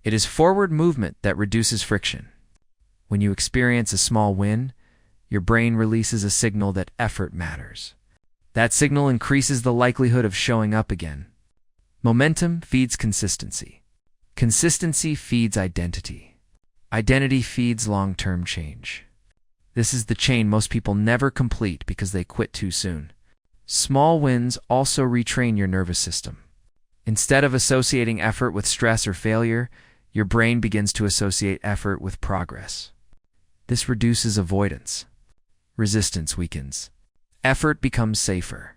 It is forward movement that reduces friction. When you experience a small win, your brain releases a signal that effort matters. That signal increases the likelihood of showing up again. Momentum feeds consistency. Consistency feeds identity. Identity feeds long-term change. This is the chain most people never complete because they quit too soon. Small wins also retrain your nervous system. Instead of associating effort with stress or failure, your brain begins to associate effort with progress. This reduces avoidance. Resistance weakens. Effort becomes safer.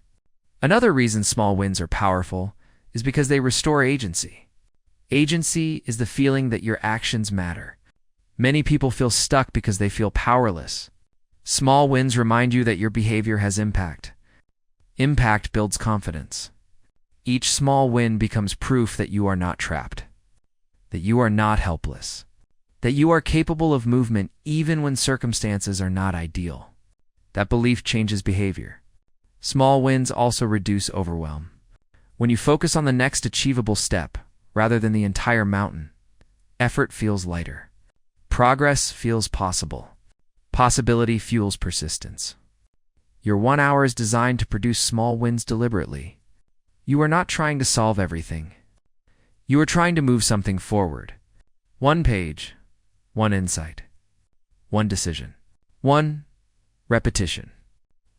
Another reason small wins are powerful is because they restore agency. Agency is the feeling that your actions matter. Many people feel stuck because they feel powerless. Small wins remind you that your behavior has impact. Impact builds confidence. Each small win becomes proof that you are not trapped, that you are not helpless, that you are capable of movement even when circumstances are not ideal. That belief changes behavior. Small wins also reduce overwhelm. When you focus on the next achievable step rather than the entire mountain, effort feels lighter. Progress feels possible. Possibility fuels persistence. Your 1 hour is designed to produce small wins deliberately. You are not trying to solve everything. You are trying to move something forward. 1 page, 1 insight, 1 decision, 1 repetition.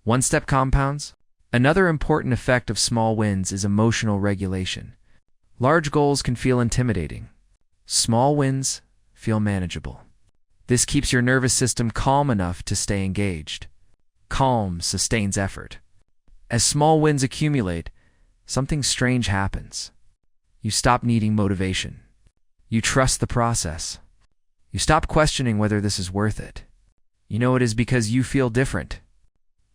1-step compounds. Another important effect of small wins is emotional regulation. Large goals can feel intimidating. Small wins feel manageable. This keeps your nervous system calm enough to stay engaged. Calm sustains effort. As small wins accumulate, something strange happens. You stop needing motivation. You trust the process. You stop questioning whether this is worth it. You know it is because you feel different.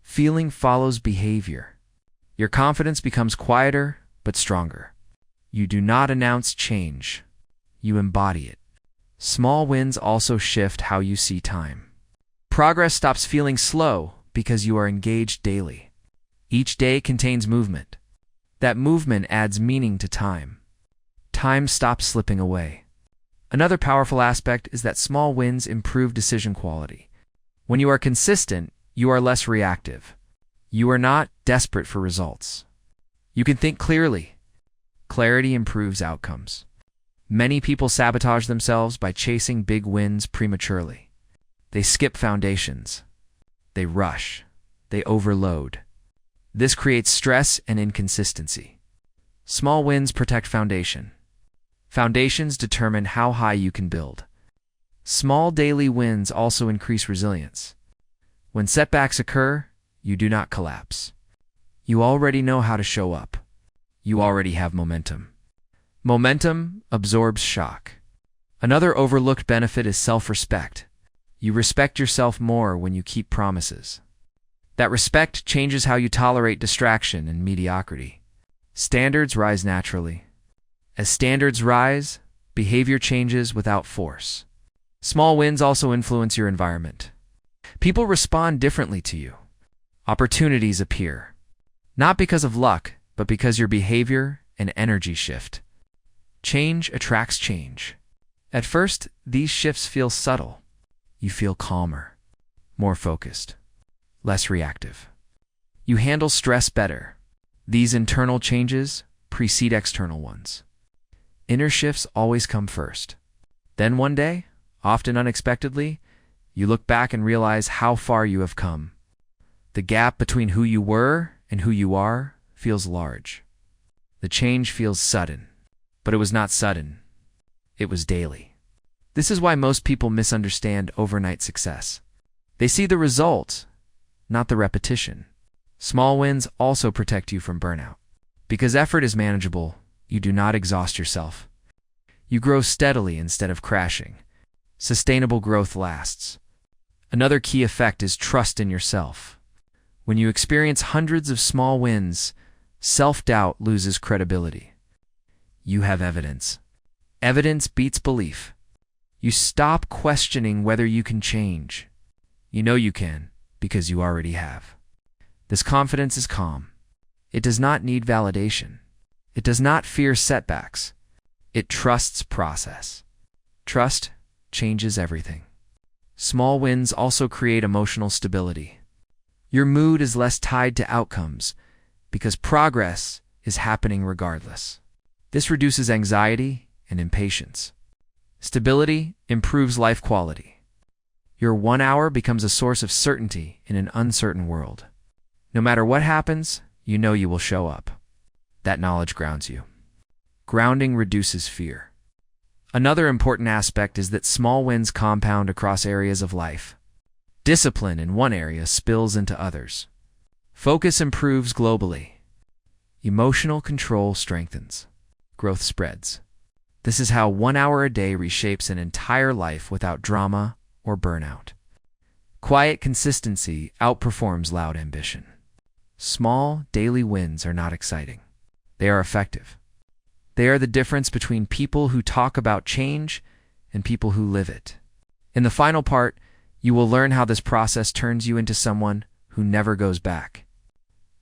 Feeling follows behavior. Your confidence becomes quieter but stronger. You do not announce change. You embody it. Small wins also shift how you see time. Progress stops feeling slow because you are engaged daily. Each day contains movement. That movement adds meaning to time. Time stops slipping away. Another powerful aspect is that small wins improve decision quality. When you are consistent, you are less reactive. You are not desperate for results. You can think clearly. Clarity improves outcomes. Many people sabotage themselves by chasing big wins prematurely. They skip foundations. They rush. They overload. This creates stress and inconsistency. Small wins protect foundation. Foundations determine how high you can build. Small daily wins also increase resilience. When setbacks occur, you do not collapse. You already know how to show up. You already have momentum. Momentum absorbs shock. Another overlooked benefit is self-respect. You respect yourself more when you keep promises. That respect changes how you tolerate distraction and mediocrity. Standards rise naturally. As standards rise, behavior changes without force. Small wins also influence your environment. People respond differently to you. Opportunities appear. Not because of luck, but because your behavior and energy shift. Change attracts change. At first, these shifts feel subtle. You feel calmer, more focused, less reactive. You handle stress better. These internal changes precede external ones. Inner shifts always come first. Then one day, often unexpectedly, you look back and realize how far you have come. The gap between who you were and who you are feels large. The change feels sudden, but it was not sudden. It was daily. This is why most people misunderstand overnight success. They see the result, not the repetition. Small wins also protect you from burnout. Because effort is manageable, you do not exhaust yourself. You grow steadily instead of crashing. Sustainable growth lasts. Another key effect is trust in yourself. When you experience hundreds of small wins, self-doubt loses credibility. You have evidence. Evidence beats belief. You stop questioning whether you can change. You know you can, because you already have. This confidence is calm. It does not need validation. It does not fear setbacks. It trusts process. Trust changes everything. Small wins also create emotional stability. Your mood is less tied to outcomes because progress is happening regardless. This reduces anxiety and impatience. Stability improves life quality. Your 1 hour becomes a source of certainty in an uncertain world. No matter what happens, you know you will show up. That knowledge grounds you. Grounding reduces fear. Another important aspect is that small wins compound across areas of life. Discipline in one area spills into others. Focus improves globally. Emotional control strengthens. Growth spreads. This is how 1 hour a day reshapes an entire life without drama or burnout. Quiet consistency outperforms loud ambition. Small, daily wins are not exciting. They are effective. They are the difference between people who talk about change and people who live it. In the final part, you will learn how this process turns you into someone who never goes back.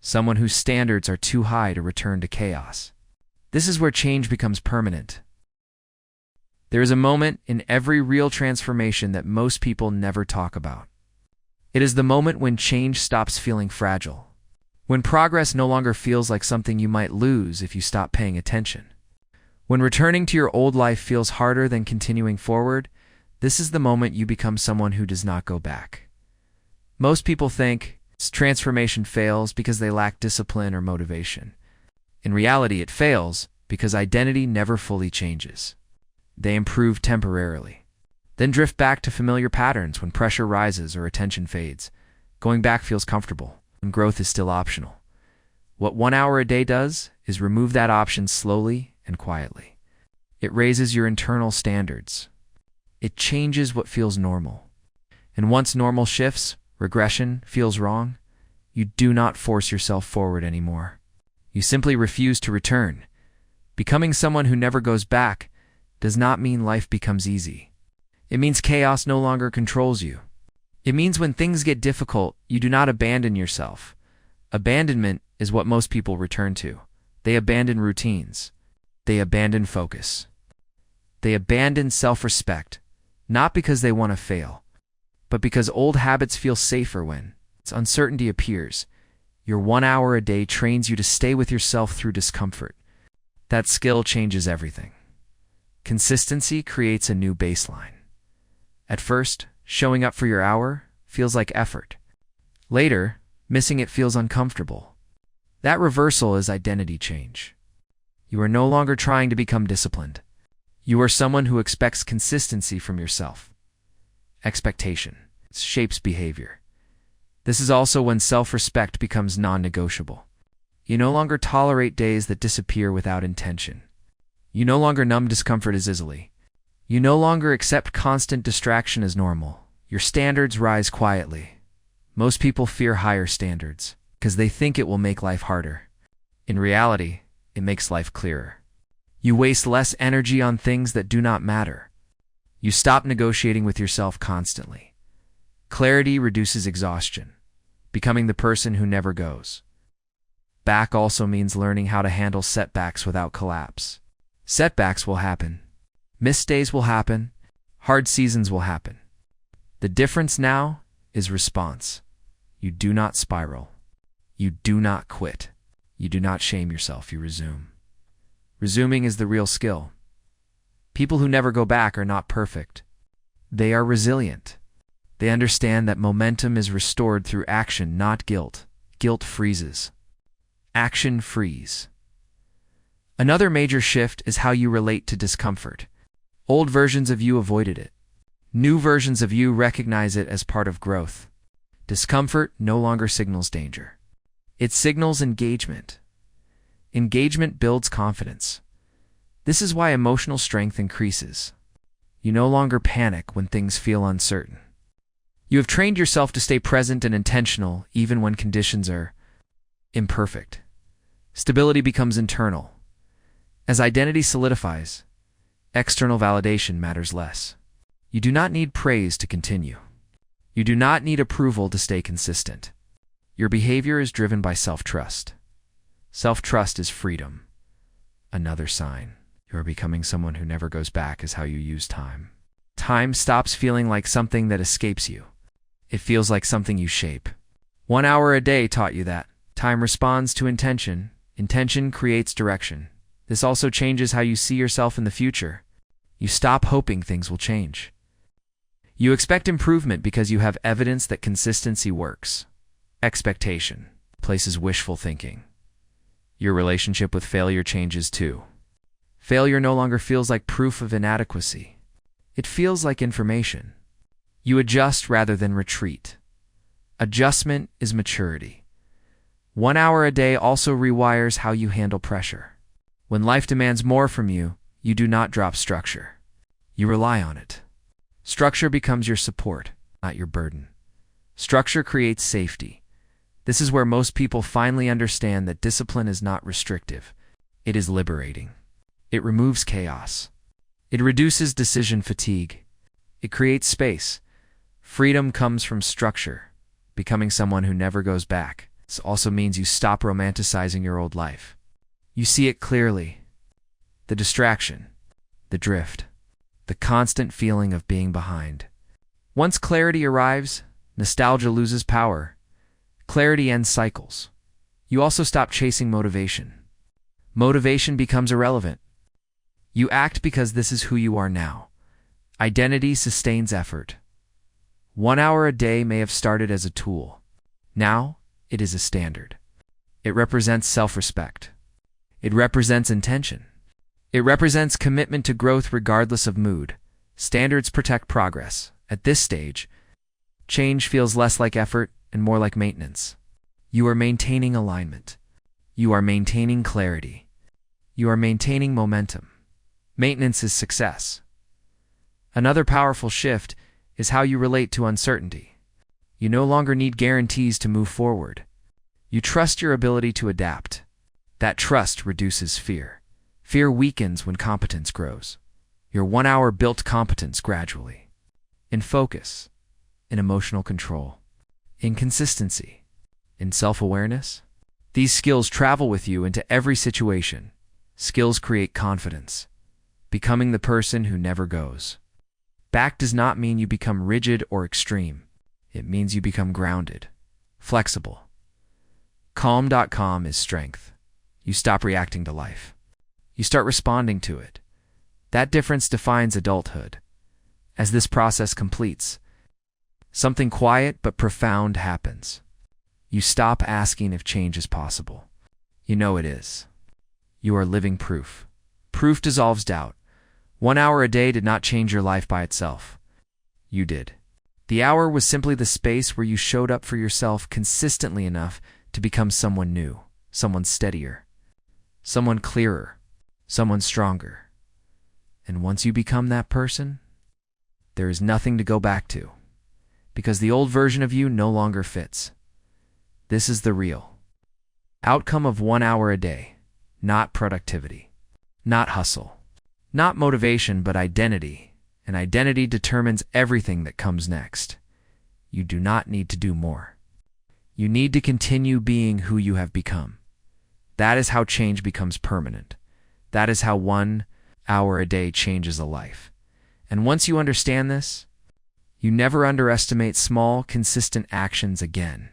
Someone whose standards are too high to return to chaos. This is where change becomes permanent. There is a moment in every real transformation that most people never talk about. It is the moment when change stops feeling fragile. When progress no longer feels like something you might lose if you stop paying attention. When returning to your old life feels harder than continuing forward, this is the moment you become someone who does not go back. Most people think transformation fails because they lack discipline or motivation. In reality, it fails because identity never fully changes. They improve temporarily, then drift back to familiar patterns when pressure rises or attention fades. Going back feels comfortable, and growth is still optional. What 1 hour a day does is remove that option slowly and quietly. It raises your internal standards. It changes what feels normal. And once normal shifts, regression feels wrong, you do not force yourself forward anymore. You simply refuse to return. Becoming someone who never goes back does not mean life becomes easy. It means chaos no longer controls you. It means when things get difficult, you do not abandon yourself. Abandonment is what most people return to. They abandon routines. They abandon focus. They abandon self-respect, not because they want to fail, but because old habits feel safer when uncertainty appears. Your 1 hour a day trains you to stay with yourself through discomfort. That skill changes everything. Consistency creates a new baseline. At first, showing up for your hour feels like effort. Later, missing it feels uncomfortable. That reversal is identity change. You are no longer trying to become disciplined. You are someone who expects consistency from yourself. Expectation shapes behavior. This is also when self-respect becomes non-negotiable. You no longer tolerate days that disappear without intention. You no longer numb discomfort as easily. You no longer accept constant distraction as normal. Your standards rise quietly. Most people fear higher standards because they think it will make life harder. In reality, it makes life clearer. You waste less energy on things that do not matter. You stop negotiating with yourself constantly. Clarity reduces exhaustion, becoming the person who never goes back also means learning how to handle setbacks without collapse. Setbacks will happen. Missed days will happen. Hard seasons will happen. The difference now is response. You do not spiral. You do not quit. You do not shame yourself. You resume. Resuming is the real skill. People who never go back are not perfect. They are resilient. They understand that momentum is restored through action, not guilt. Guilt freezes. Action frees. Another major shift is how you relate to discomfort. Old versions of you avoided it. New versions of you recognize it as part of growth. Discomfort no longer signals danger. It signals engagement. Engagement builds confidence. This is why emotional strength increases. You no longer panic when things feel uncertain. You have trained yourself to stay present and intentional even when conditions are imperfect. Stability becomes internal. As identity solidifies, external validation matters less. You do not need praise to continue. You do not need approval to stay consistent. Your behavior is driven by self-trust. Self-trust is freedom. Another sign you are becoming someone who never goes back is how you use time. Time stops feeling like something that escapes you. It feels like something you shape. 1 hour a day taught you that. Time responds to intention. Intention creates direction. This also changes how you see yourself in the future. You stop hoping things will change. You expect improvement because you have evidence that consistency works. Expectation places wishful thinking. Your relationship with failure changes too. Failure no longer feels like proof of inadequacy. It feels like information. You adjust rather than retreat. Adjustment is maturity. 1 hour a day also rewires how you handle pressure. When life demands more from you, you do not drop structure. You rely on it. Structure becomes your support, not your burden. Structure creates safety. This is where most people finally understand that discipline is not restrictive. It is liberating. It removes chaos. It reduces decision fatigue. It creates space. Freedom comes from structure. Becoming someone who never goes back. This also means you stop romanticizing your old life. You see it clearly. The distraction, the drift, the constant feeling of being behind. Once clarity arrives, nostalgia loses power. Clarity ends cycles. You also stop chasing motivation. Motivation becomes irrelevant. You act because this is who you are now. Identity sustains effort. 1 hour a day may have started as a tool. Now, it is a standard. It represents self-respect. It represents intention. It represents commitment to growth regardless of mood. Standards protect progress. At this stage, change feels less like effort and more like maintenance. You are maintaining alignment. You are maintaining clarity. You are maintaining momentum. Maintenance is success. Another powerful shift is how you relate to uncertainty. You no longer need guarantees to move forward. You trust your ability to adapt. That trust reduces fear. Fear weakens when competence grows. Your 1 hour built competence gradually. In focus, in emotional control, in consistency, in self-awareness. These skills travel with you into every situation. Skills create confidence. Becoming the person who never goes back does not mean you become rigid or extreme. It means you become grounded, flexible. Calm is strength. You stop reacting to life. You start responding to it. That difference defines adulthood. As this process completes, something quiet but profound happens. You stop asking if change is possible. You know it is. You are living proof. Proof dissolves doubt. 1 hour a day did not change your life by itself. You did. The hour was simply the space where you showed up for yourself consistently enough to become someone new, someone steadier, someone clearer, someone stronger. And once you become that person, there is nothing to go back to, because the old version of you no longer fits. This is the real outcome of 1 hour a day, not productivity, not hustle, not motivation, but identity. And identity determines everything that comes next. You do not need to do more. You need to continue being who you have become. That is how change becomes permanent. That is how 1 hour a day changes a life. And once you understand this, you never underestimate small, consistent actions again.